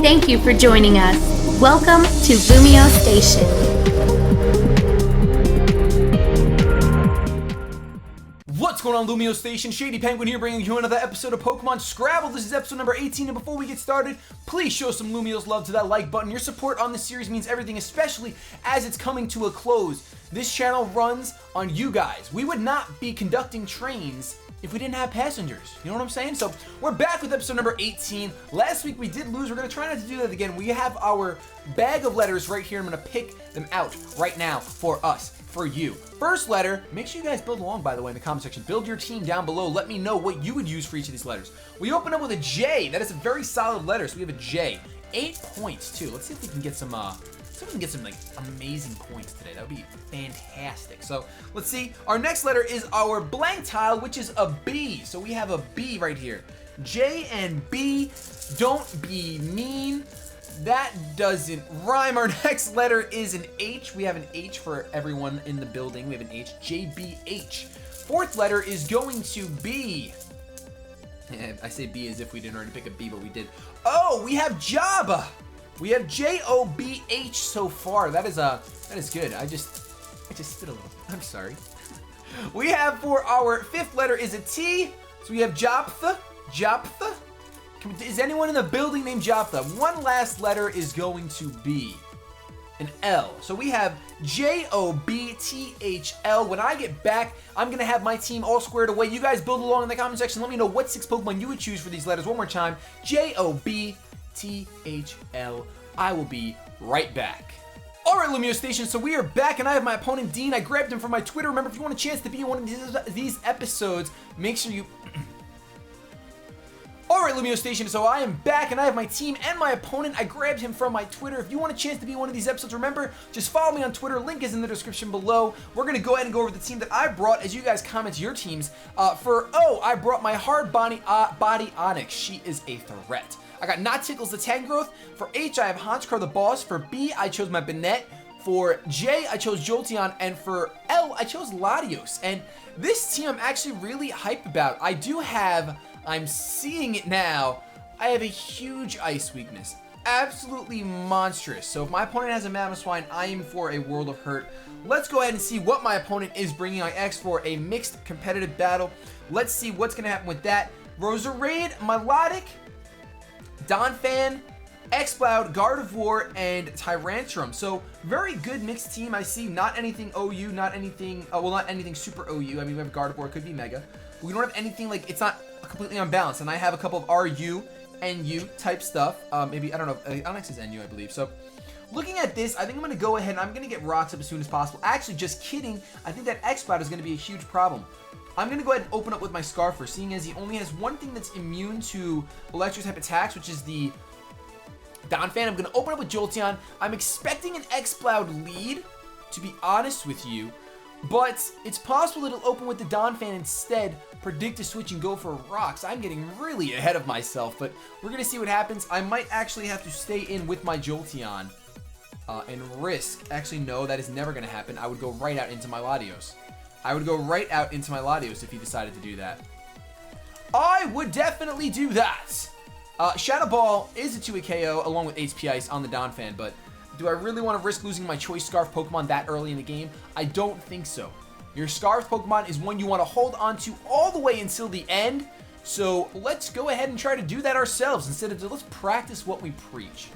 Thank you for joining us. Welcome to LumioseStation. What's going on, LumioseStation? ShadyPenguinn here, bringing you another episode of Pokemon Scrabble. This is episode number 18, and before we get started, please show some Lumiose love to that like button. Your support on this series means everything, especially as it's coming to a close. This channel runs on you guys. We would not be conducting trains if we didn't have passengers. You know what I'm saying? So we're back with episode number 18. Last week we did lose. We're going to try not to do that again. We have our bag of letters right here. I'm going to pick them out right now for us, for you. First letter, make sure you guys build along, by the way, in the comment section. Build your team down below. Let me know what you would use for each of these letters. We open up with a J. That is a very solid letter, so we have a J. 8 points, too. Let's see if we can get some, like amazing points today. That would be fantastic. So let's see. Our next letter is our blank tile, which is a B. So we have a B right here. J and B. Don't be mean. That doesn't rhyme. Our next letter is an H. We have an H for everyone in the building. We have an H. JBH. Fourth letter is going to be. I say B as if we didn't already pick a B, but we did. Oh, we have Job. We have JOBH so far. That is good. I just spit a little. I'm sorry. We have for our fifth letter is a T. So we have Joptha. Joptha. Is anyone in the building named Joptha? One last letter is going to be an L. So we have JOBTHL. When I get back, I'm going to have my team all squared away. You guys build along in the comment section. Let me know what 6 Pokemon you would choose for these letters. One more time. JOBTHL. I will be right back. Alright, LumioseStation, so we are back and I have my opponent Dean. I grabbed him from my Twitter. Remember, if you want a chance to be in one of these episodes, make sure you... Alright, LumioseStation, so I am back and I have my team and my opponent. I grabbed him from my Twitter. If you want a chance to be in one of these episodes, remember, just follow me on Twitter. Link is in the description below. We're going to go ahead and go over the team that I brought as you guys comment your teams. For O, I brought my hard body Onyx. She is a threat. I got Not Tickles the Tangrowth. For H, I have Honchkrow the Boss. For B, I chose my Banette. For J, I chose Jolteon. And for L, I chose Latios. And this team I'm actually really hyped about. I do have, I'm seeing it now, I have a huge ice weakness. Absolutely monstrous. So if my opponent has a Mamoswine, I am for a world of hurt. Let's go ahead and see what my opponent is bringing on X for a mixed competitive battle. Let's see what's going to happen with that. Roserade, Milotic, Donphan, Exploud, Gardevoir, and Tyrantrum. So very good mixed team. I see not anything OU, not anything, well, not anything super OU. I mean, we have Gardevoir, it could be Mega. We don't have anything like, it's not completely unbalanced. And I have a couple of RU, NU type stuff. Maybe, I don't know, Onyx is NU, I believe. So looking at this, I think I'm going to go ahead and I'm going to get rocks up as soon as possible. Actually, just kidding. I think that Exploud is going to be a huge problem. I'm going to go ahead and open up with my Scarfer, seeing as he only has one thing that's immune to electric type attacks, which is the Donphan. I'm going to open up with Jolteon. I'm expecting an Exploud lead, to be honest with you, but it's possible that it'll open with the Donphan instead, predict a switch, and go for rocks. I'm getting really ahead of myself, but we're going to see what happens. I might actually have to stay in with my Jolteon and risk. Actually, no, that is never going to happen. I would go right out into my Latios. I would go right out into my Latios if he decided to do that. I would definitely do that. Shadow Ball is a 2-hit KO along with HP Ice on the Donphan, but do I really want to risk losing my choice Scarf Pokemon that early in the game? I don't think so. Your Scarf Pokemon is one you want to hold on to all the way until the end, so let's go ahead and try to do that ourselves instead of let's practice what we preach.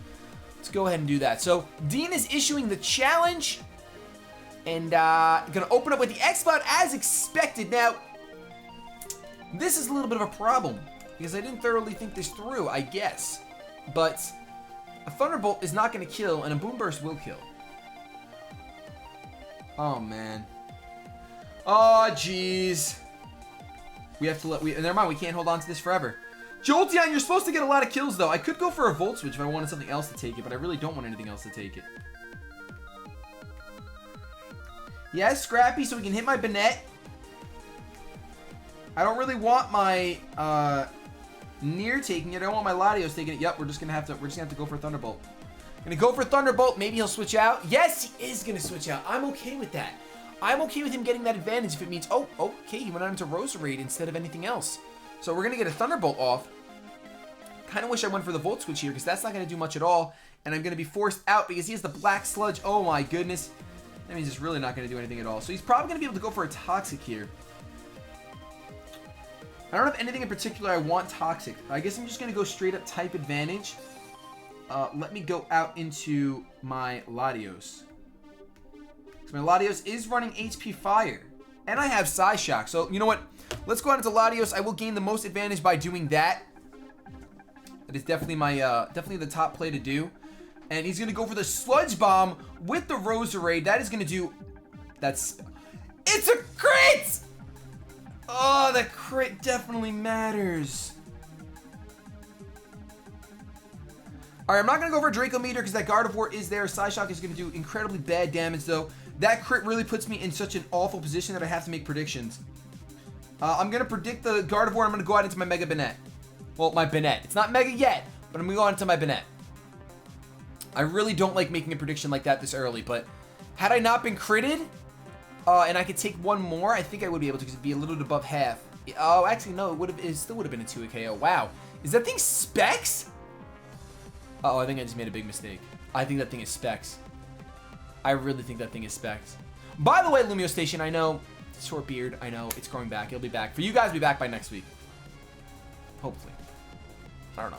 Let's go ahead and do that. So Dean is issuing the challenge. And gonna open up with the Exploud as expected. Now, this is a little bit of a problem because I didn't thoroughly think this through, I guess. But a Thunderbolt is not gonna kill, and a Boom Burst will kill. Oh man. Oh jeez. We have to never mind. We can't hold on to this forever. Jolteon, you're supposed to get a lot of kills though. I could go for a Volt Switch if I wanted something else to take it, but I really don't want anything else to take it. Yes, Scrappy, so we can hit my Banette. I don't really want my Nier taking it. I don't want my Latios taking it. Yep, we're just gonna have to go for Thunderbolt. Gonna go for Thunderbolt. Maybe he'll switch out. Yes, he is gonna switch out. I'm okay with that. I'm okay with him getting that advantage if it means, oh, okay, he went on into Roserade instead of anything else. So we're gonna get a Thunderbolt off. Kind of wish I went for the Volt Switch here because that's not going to do much at all. And I'm going to be forced out because he has the Black Sludge. Oh my goodness. That means it's really not going to do anything at all. So he's probably going to be able to go for a Toxic here. I don't have anything in particular I want Toxic. I guess I'm just going to go straight up Type Advantage. Let me go out into my Latios. So my Latios is running HP Fire. And I have Psyshock. So you know what? Let's go out into Latios. I will gain the most advantage by doing that. That is definitely my definitely the top play to do. And he's gonna go for the Sludge Bomb with the Roserade. That is gonna do. It's a crit! Oh, that crit definitely matters. Alright, I'm not gonna go for Draco Meter because that Gardevoir is there. Psyshock is gonna do incredibly bad damage though. That crit really puts me in such an awful position that I have to make predictions. I'm gonna predict the Gardevoir. I'm gonna go out into my Mega Banette. Well, my Banette. It's not Mega yet, but I'm going to go into my Banette. I really don't like making a prediction like that this early, but had I not been critted, and I could take one more, I think I would be able to, because it'd be a little bit above half. Oh, actually, no, it still would have been a 2 KO. Wow. Is that thing Specs? Uh-oh, I think I just made a big mistake. I think that thing is Specs. I really think that thing is Specs. By the way, LumioStation, I know, short beard, I know, it's growing back. It'll be back. For you guys, it'll be back by next week. Hopefully. I don't know.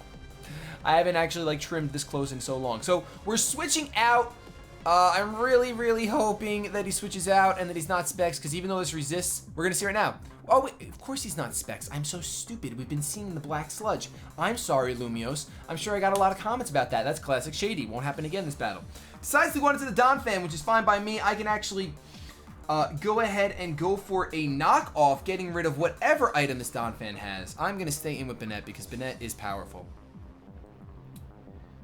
I haven't actually like trimmed this close in so long. So we're switching out. I'm really, really hoping that he switches out and that he's not Specs, because even though this resists, we're going to see right now. Oh, wait, of course he's not Specs. I'm so stupid. We've been seeing the Black Sludge. I'm sorry, Lumiose. I'm sure I got a lot of comments about that. That's classic Shady. Won't happen again this battle. Decides to go into the Donphan, which is fine by me. I can actually go ahead and go for a knockoff, getting rid of whatever item this Donphan has. I'm going to stay in with Banette because Banette is powerful.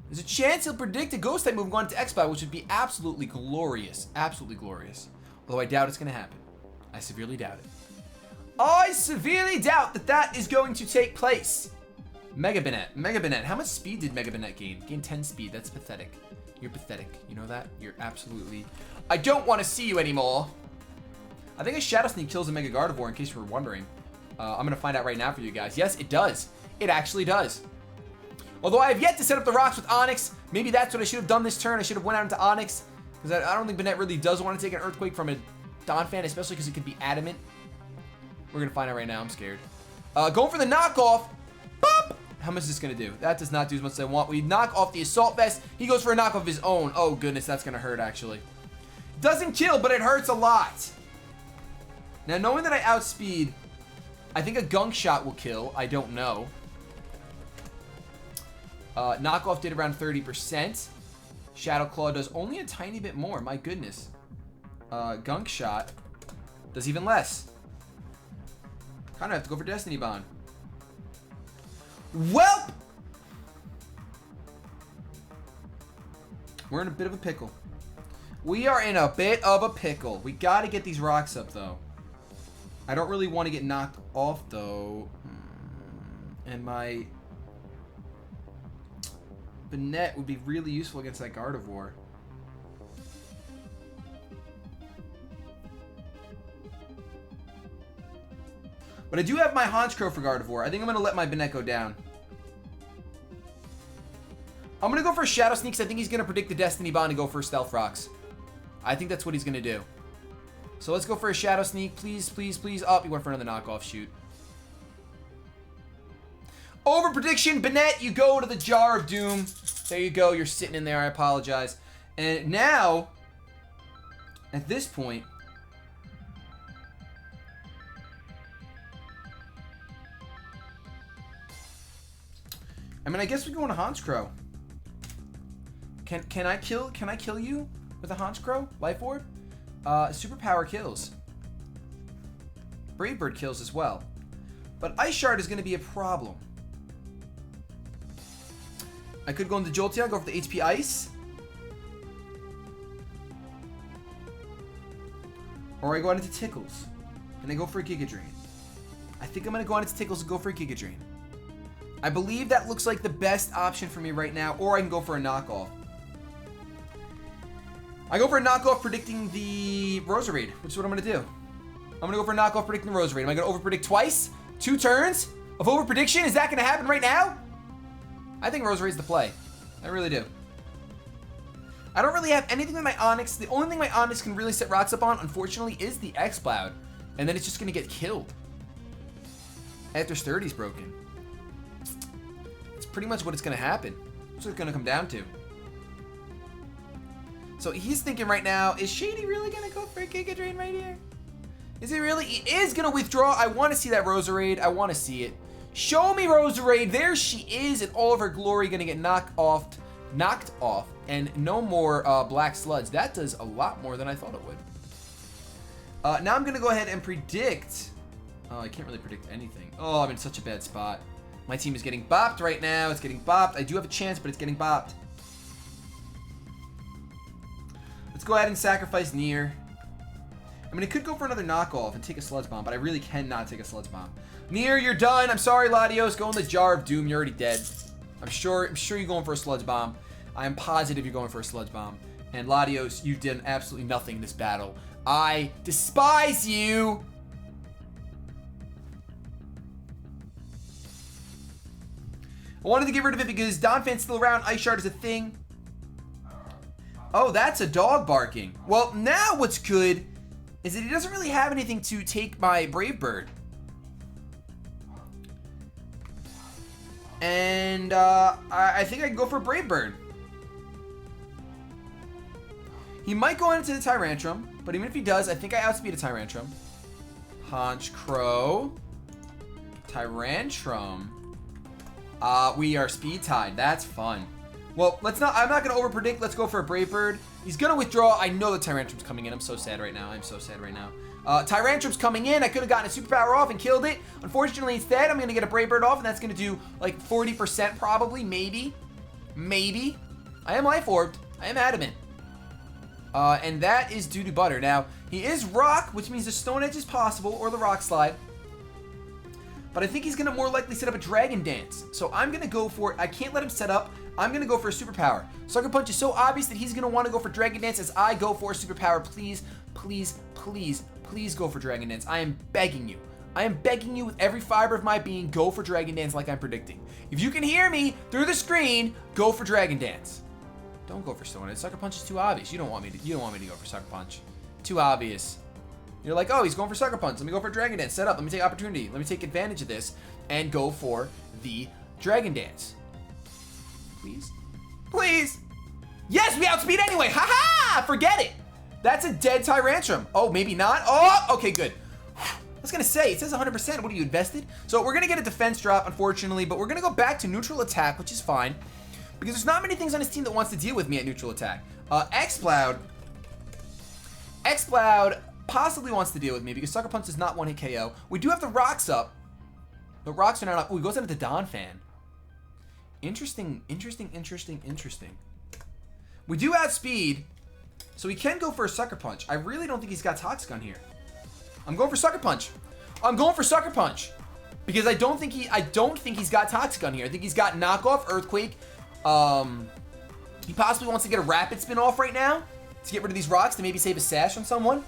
There's a chance he'll predict a Ghost type move going to X-Bot, which would be absolutely glorious. Absolutely glorious. Although I doubt it's going to happen. I severely doubt it. I severely doubt that that is going to take place. Mega Banette. Mega Banette. How much speed did Mega Banette gain? Gain 10 speed. That's pathetic. You're pathetic. You know that? You're absolutely... I don't want to see you anymore. I think a Shadow Sneak kills a Mega Gardevoir, in case you were wondering. I'm going to find out right now for you guys. Yes, it does. It actually does. Although I have yet to set up the rocks with Onyx. Maybe that's what I should have done this turn. I should have went out into Onyx. Because I don't think Banette really does want to take an Earthquake from a Donphan, especially because it could be adamant. We're going to find out right now. I'm scared. Going for the knockoff. Bop! How much is this going to do? That does not do as much as I want. We knock off the Assault Vest. He goes for a knock of his own. Oh, goodness. That's going to hurt, actually. Doesn't kill, but it hurts a lot. Now, knowing that I outspeed, I think a Gunk Shot will kill. I don't know. Knockoff did around 30%. Shadow Claw does only a tiny bit more. My goodness. Gunk Shot does even less. Kind of have to go for Destiny Bond. Welp! We're in a bit of a pickle. We are in a bit of a pickle. We got to get these rocks up, though. I don't really want to get knocked off, though. And my Banette would be really useful against that Gardevoir. But I do have my Honchkrow for Gardevoir. I think I'm going to let my Banette go down. I'm going to go for a Shadow Sneak because I think he's going to predict the Destiny Bond and go for Stealth Rocks. I think that's what he's going to do. So let's go for a Shadow Sneak. Please, please, please. Oh, he went for another knockoff. Shoot. Over prediction. Banette, you go to the Jar of Doom. There you go. You're sitting in there. I apologize. And now, at this point, I mean, I guess we go into Honchkrow. Can I kill you with a Honchkrow? Life Orb? Superpower kills. Brave Bird kills as well. But Ice Shard is going to be a problem. I could go into Jolteon, go for the HP Ice. Or I go out into Tickles. And I go for a Giga Drain. I think I'm going to go out into Tickles and go for a Giga Drain. I believe that looks like the best option for me right now. Or I can go for a knockoff. I go for a knockoff predicting the Roserade, which is what I'm going to do. I'm going to go for a knockoff predicting the Roserade. Am I going to overpredict twice? 2 turns of overprediction? Is that going to happen right now? I think Roserade's the play. I really do. I don't really have anything with my Onyx. The only thing my Onyx can really set rocks up on, unfortunately, is the X-Cloud. And then it's just going to get killed after Sturdy's broken. It's pretty much what it's going to happen. That's what it's going to come down to. So he's thinking right now, is Shady really going to go for a Giga Drain right here? Is he really? He is going to withdraw. I want to see that Roserade. I want to see it. Show me Roserade. There she is in all of her glory, going to get knocked off, and no more Black Sludge. That does a lot more than I thought it would. Now I'm going to go ahead and predict. Oh, I can't really predict anything. Oh, I'm in such a bad spot. My team is getting bopped right now. It's getting bopped. I do have a chance, but it's getting bopped. Let's go ahead and sacrifice Nier. I mean, I could go for another knockoff and take a Sludge Bomb, but I really cannot take a Sludge Bomb. Nier, you're done. I'm sorry, Latios. Go in the Jar of Doom. You're already dead. I'm sure you're going for a Sludge Bomb. I am positive you're going for a Sludge Bomb. And Latios, you did absolutely nothing in this battle. I despise you. I wanted to get rid of it because Donphan's still around. Ice Shard is a thing. Oh, that's a dog barking. Well, now what's good is that he doesn't really have anything to take my Brave Bird. And I think I can go for Brave Bird. He might go into the Tyrantrum, but even if he does, I think I outspeed a Tyrantrum. Honchkrow. Tyrantrum. We are speed tied. That's fun. Well, I'm not going to over predict. Let's go for a Brave Bird. He's going to withdraw. I know the Tyrantrum's coming in. I'm so sad right now. I'm so sad right now. Tyrantrum's coming in. I could have gotten a superpower off and killed it. Unfortunately, instead, I'm going to get a Brave Bird off, and that's going to do like 40% probably. Maybe. Maybe. I am life orbed. I am adamant. And that is due to Butter. Now, he is Rock, which means the Stone Edge is possible, or the Rock Slide. But I think he's going to more likely set up a Dragon Dance. So I'm going to go for it. I can't let him set up. I'm going to go for a superpower. Sucker Punch is so obvious that he's going to want to go for Dragon Dance as I go for a superpower. Please, please, please, please go for Dragon Dance. I am begging you. I am begging you with every fiber of my being, go for Dragon Dance like I'm predicting. If you can hear me through the screen, go for Dragon Dance. Don't go for Stone Edge. Sucker Punch is too obvious. You don't want me to go for Sucker Punch. Too obvious. You're like, oh, he's going for Sucker Punch. Let me go for Dragon Dance. Set up. Let me take opportunity. Let me take advantage of this and go for the Dragon Dance. Please. Please. Yes, we outspeed anyway. Ha-ha! Forget it. That's a dead Tyrantrum. Oh, maybe not. Oh, okay, good. I was going to say, it says 100%. What are you, invested? So we're going to get a defense drop, unfortunately, but we're going to go back to neutral attack, which is fine. Because there's not many things on his team that wants to deal with me at neutral attack. X-Cloud possibly wants to deal with me because Sucker Punch does not one-hit KO. We do have the Rocks up, but Rocks are not up. Oh, he goes into Donphan. Interesting. We do outspeed, so he can go for a Sucker Punch. I really don't think he's got Toxic on here. I'm going for Sucker Punch. Because I don't think he's got Toxic on here. I think he's got Knockoff, Earthquake. He possibly wants to get a Rapid Spin off right now to get rid of these rocks to maybe save a Sash on someone.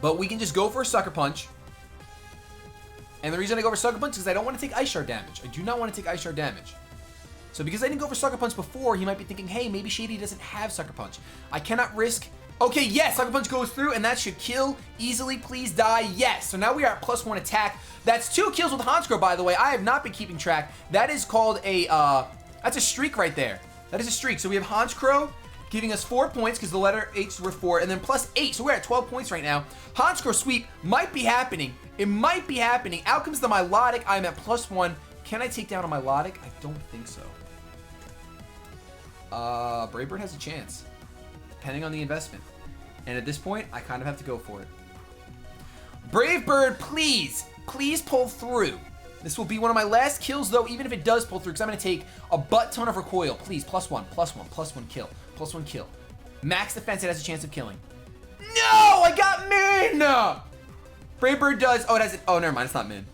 But we can just go for a Sucker Punch. And the reason I go for Sucker Punch is because I don't want to take Ice Shard damage. I do not want to take Ice Shard damage. So because I didn't go for Sucker Punch before, he might be thinking, hey, maybe Shady doesn't have Sucker Punch. I cannot risk... Okay, yes, Sucker Punch goes through, and that should kill easily. Please die. Yes. So now we are at +1 attack. That's 2 kills with Honchkrow, by the way. I have not been keeping track. That is called a... that's a streak right there. That is a streak. So we have Honchkrow giving us 4 points because the letter H is worth 4, and then +8. So we're at 12 points right now. Honchkrow sweep might be happening. It might be happening. Out comes the Milotic. I'm at +1. Can I take down a Milotic? I don't think so. Brave Bird has a chance, depending on the investment. And at this point, I kind of have to go for it. Brave Bird, please. Please pull through. This will be one of my last kills, though, even if it does pull through, because I'm going to take a butt ton of recoil. Please, +1 kill. +1 kill. Max defense, it has a chance of killing. No! I got min! Brave Bird does... Oh, it has... Oh, never mind. It's not min.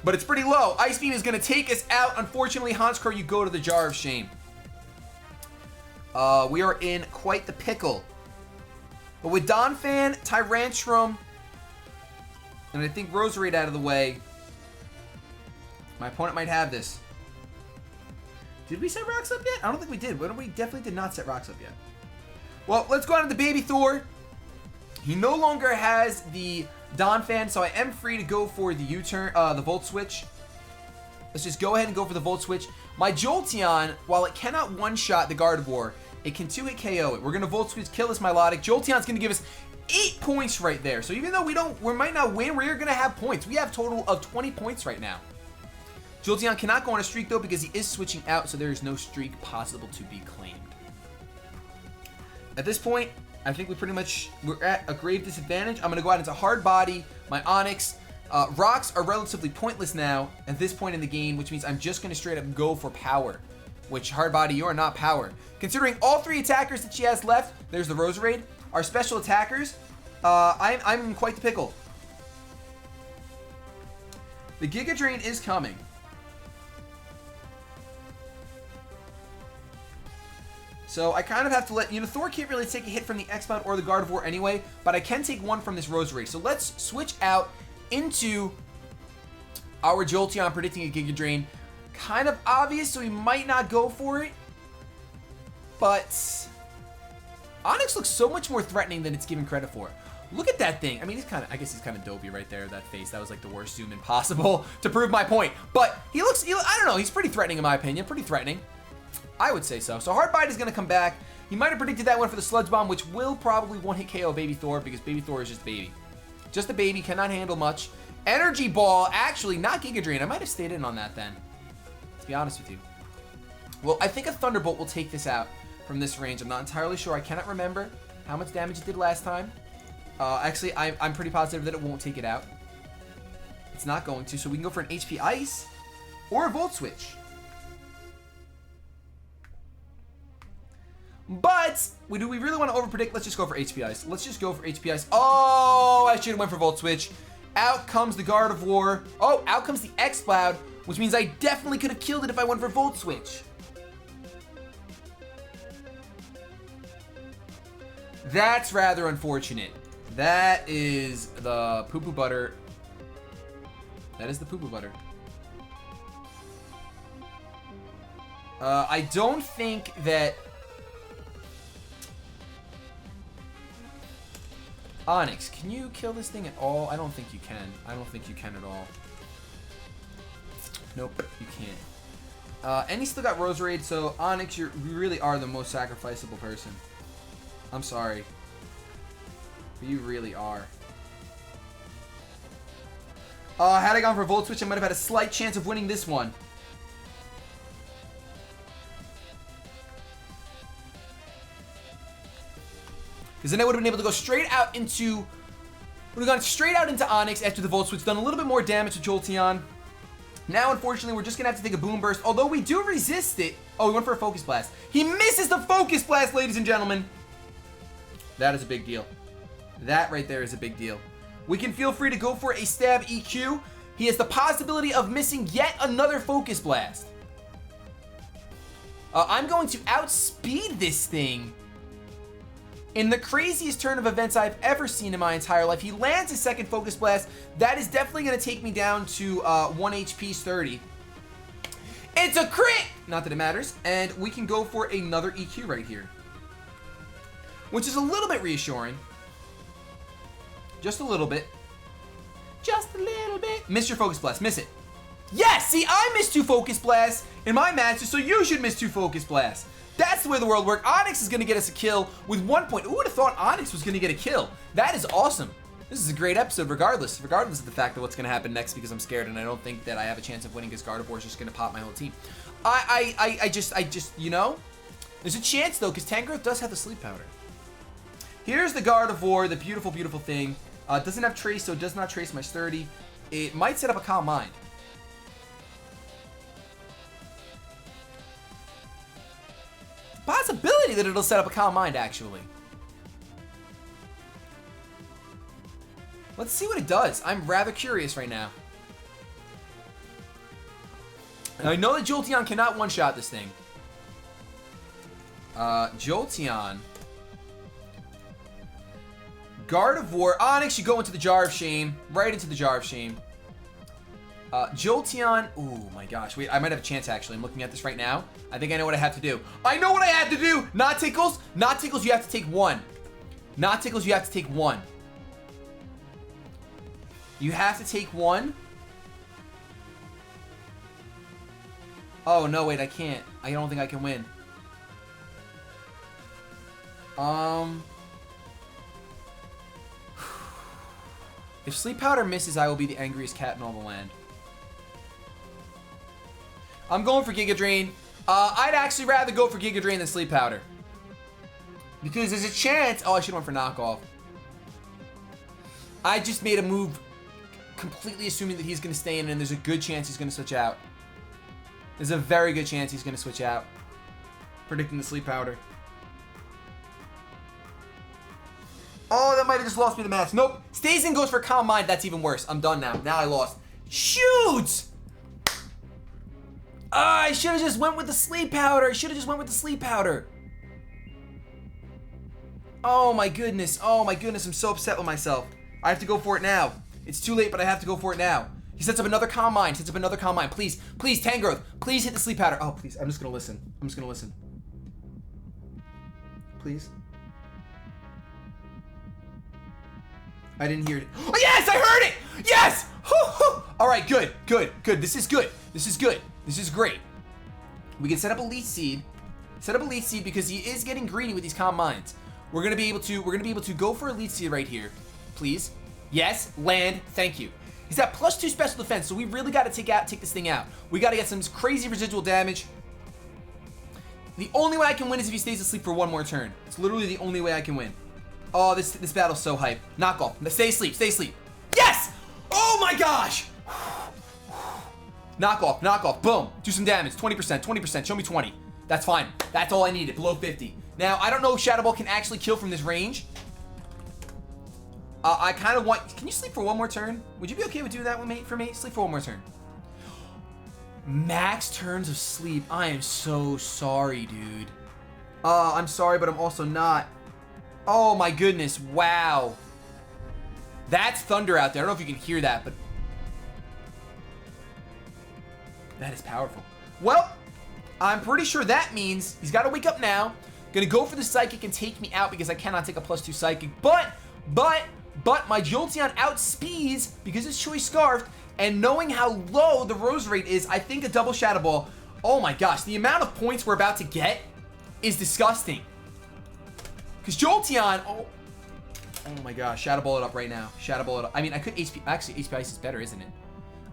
But it's pretty low. Ice Beam is going to take us out. Unfortunately, Honchkrow, you go to the Jar of Shame. We are in quite the pickle. But with Donphan, Tyrantrum, and I think Roserade out of the way, my opponent might have this. Did we set rocks up yet? I don't think we did. We definitely did not set rocks up yet. Well, let's go on to the baby Thor. He no longer has the Dawn fan, so I am free to go for the U-turn, the Volt Switch. Let's just go ahead and go for the Volt Switch. My Jolteon, while it cannot one-shot the Gardevoir, it can 2-hit KO it. We're going to Volt Switch, kill this Milotic. Jolteon's going to give us 8 points right there. So even though we might not win, we're going to have points. We have a total of 20 points right now. Jolteon cannot go on a streak, though, because he is switching out, so there is no streak possible to be claimed. At this point, I think we're at a grave disadvantage. I'm going to go out into Hard Body, my Onix. Rocks are relatively pointless now at this point in the game, which means I'm just going to straight up go for power. Which, Hard Body, you are not power. Considering all 3 attackers that she has left, there's the Roserade, our special attackers, I'm in quite the pickle. The Giga Drain is coming. So I kind of have to let, Thor can't really take a hit from the X-Bound or the Gardevoir anyway, but I can take one from this Roserade. So let's switch out into our Jolteon, predicting a Giga Drain. Kind of obvious, so he might not go for it. But Onix looks so much more threatening than it's given credit for. Look at that thing. I mean, I guess he's kind of dopey right there, that face. That was like the worst zoom in possible to prove my point. But I don't know, he's pretty threatening in my opinion. Pretty threatening. I would say so. So Hard Bite is going to come back. He might have predicted that one for the Sludge Bomb, which will probably one-hit KO Baby Thor, because Baby Thor is just baby. Just a baby, cannot handle much. Energy Ball, actually, not Giga Drain. I might have stayed in on that then, to be honest with you. Well, I think a Thunderbolt will take this out from this range. I'm not entirely sure. I cannot remember how much damage it did last time. Actually, I'm pretty positive that it won't take it out. It's not going to, so we can go for an HP Ice or a Volt Switch. But, do we really want to overpredict? Let's just go for HP Ice. Let's just go for HP Ice. Oh, I should have went for Volt Switch. Out comes the Gardevoir. Oh, out comes the X-Cloud, which means I definitely could have killed it if I went for Volt Switch. That's rather unfortunate. That is the poo-poo butter. That is the poo-poo butter. I don't think that Onix, can you kill this thing at all? I don't think you can. I don't think you can at all. Nope, you can't. And he still got Roserade, so Onix, you really are the most sacrificable person. I'm sorry. But you really are. Had I gone for Volt Switch, I might have had a slight chance of winning this one. Because then I would have been able to go straight out into... Would have gone straight out into Onix after the Volt Switch, done a little bit more damage to Jolteon. Now, unfortunately, we're just going to have to take a Boom Burst, although we do resist it. Oh, we went for a Focus Blast. He misses the Focus Blast, ladies and gentlemen. That is a big deal. That right there is a big deal. We can feel free to go for a Stab EQ. He has the possibility of missing yet another Focus Blast. I'm going to outspeed this thing in the craziest turn of events I've ever seen in my entire life. He lands his second Focus Blast. That is definitely going to take me down to 1 HP's 30. It's a crit! Not that it matters. And we can go for another EQ right here, which is a little bit reassuring. Just a little bit. Just a little bit. Miss your Focus Blast. Miss it. Yes! See, I missed 2 Focus Blasts in my matches, so you should miss 2 Focus Blasts. That's the way the world works. Onix is going to get us a kill with 1 point. Who would have thought Onix was going to get a kill? That is awesome. This is a great episode regardless of the fact of what's going to happen next, because I'm scared and I don't think that I have a chance of winning because Gardevoir is just going to pop my whole team. I just, you know, there's a chance though, because Tangrowth does have the Sleep Powder. Here's the Gardevoir, the beautiful, beautiful thing. It doesn't have Trace, so it does not trace my Sturdy. It might set up a Calm Mind. Possibility that it'll set up a Calm Mind, actually. Let's see what it does. I'm rather curious right now. I know that Jolteon cannot one-shot this thing. Jolteon. Gardevoir. Onix, you go into the Jar of Shame. Right into the Jar of Shame. Jolteon. Oh my gosh. Wait, I might have a chance actually. I'm looking at this right now. I think I know what I have to do. I know what I have to do. Not Tickles. Not Tickles, you have to take one. Not Tickles, you have to take one. You have to take one. Oh, no, wait, I can't. I don't think I can win. If Sleep Powder misses, I will be the angriest cat in all the land. I'm going for Giga Drain. I'd actually rather go for Giga Drain than Sleep Powder. Because there's a chance... Oh, I should have went for Knockoff. I just made a move completely assuming that he's going to stay in, and there's a good chance he's going to switch out. There's a very good chance he's going to switch out. Predicting the Sleep Powder. Oh, that might have just lost me the match. Nope. Stays in, goes for Calm Mind. That's even worse. I'm done now. Now I lost. Shoot! I should have just went with the Sleep Powder. I should have just went with the Sleep Powder. Oh my goodness. Oh my goodness. I'm so upset with myself. I have to go for it now. It's too late, but I have to go for it now. He sets up another Calm Mind. Sets up another Calm Mind. Please, please, Tangrowth. Please hit the Sleep Powder. Oh, please. I'm just going to listen. I'm just going to listen. Please. I didn't hear it. Oh, yes! I heard it! Yes! All right, good, good, good. This is good. This is good. This is great. We can set up a Leech Seed. Set up a Leech Seed because he is getting greedy with these Calm Minds. We're gonna be able to go for a Leech Seed right here. Please. Yes, land. Thank you. He's got +2 special defense, so we really got to take this thing out. We got to get some crazy residual damage. The only way I can win is if he stays asleep for one more turn. It's literally the only way I can win. Oh, this battle's so hype. Knock off. Stay asleep. Stay asleep. Yes! Oh my gosh! Knock off. Knock off. Boom. Do some damage. 20%. 20%. Show me 20. That's fine. That's all I needed. Below 50. Now, I don't know if Shadow Ball can actually kill from this range. I kind of want... Can you sleep for one more turn? Would you be okay with doing that for me? Sleep for one more turn. Max turns of sleep. I am so sorry, dude. I'm sorry, but I'm also not. Oh my goodness, wow. That's thunder out there. I don't know if you can hear that, but that is powerful. Well, I'm pretty sure that means he's got to wake up now. Gonna go for the Psychic and take me out because I cannot take a +2 Psychic. But my Jolteon outspeeds because it's Choice Scarfed, and knowing how low the Rose Rate is, I think a double Shadow Ball. Oh my gosh, the amount of points we're about to get is disgusting. Because Jolteon, oh my gosh, Shadow Ball it up right now. Shadow Ball it up. I mean, I could HP, actually HP Ice is better, isn't it?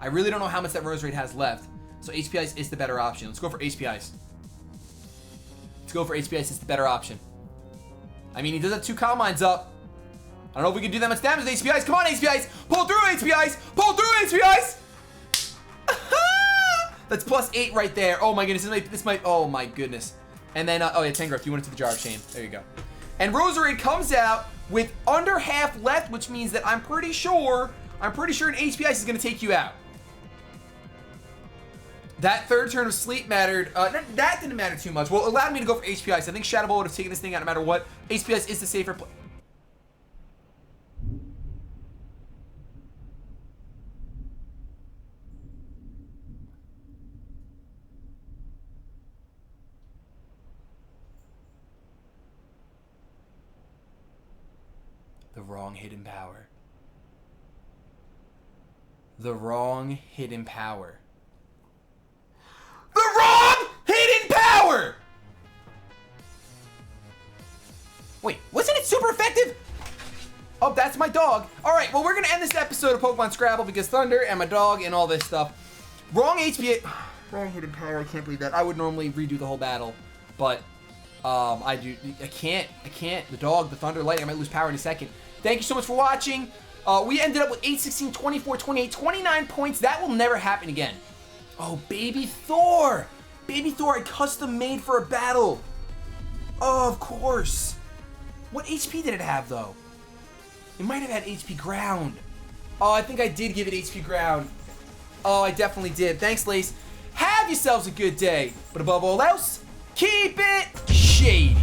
I really don't know how much that Rose Rate has left. So HP Ice is the better option. Let's go for HP Ice. Let's go for HP Ice, it's the better option. I mean, he does have 2 Calm Minds up. I don't know if we can do that much damage with HP Ice. Come on, HP Ice. Pull through, HP Ice. Pull through, HP Ice. That's +8 right there. Oh my goodness, this might, oh my goodness. And then, oh yeah, Tangrowth, you went into the Jar of Shame. There you go. And Rosary comes out with under half left, which means that I'm pretty sure an HP Ice is going to take you out. That third turn of sleep mattered. That didn't matter too much. Well, it allowed me to go for HP Ice. I think Shadow Ball would have taken this thing out no matter what. HP Ice is the safer play. The wrong hidden power. The wrong hidden power. The wrong hidden power! Wait, wasn't it super effective? Oh, that's my dog. All right, well, we're going to end this episode of Pokemon Scrabble because Thunder and my dog and all this stuff. Wrong HP. Wrong hidden power. I can't believe that. I would normally redo the whole battle, but I can't. The dog, the Thunder, Lightning, I might lose power in a second. Thank you so much for watching. We ended up with 8, 16, 24, 28, 29 points. That will never happen again. Oh, Baby Thor. Baby Thor I custom made for a battle. Oh, of course. What HP did it have, though? It might have had HP Ground. Oh, I think I did give it HP Ground. Oh, I definitely did. Thanks, Lace. Have yourselves a good day. But above all else, keep it shady.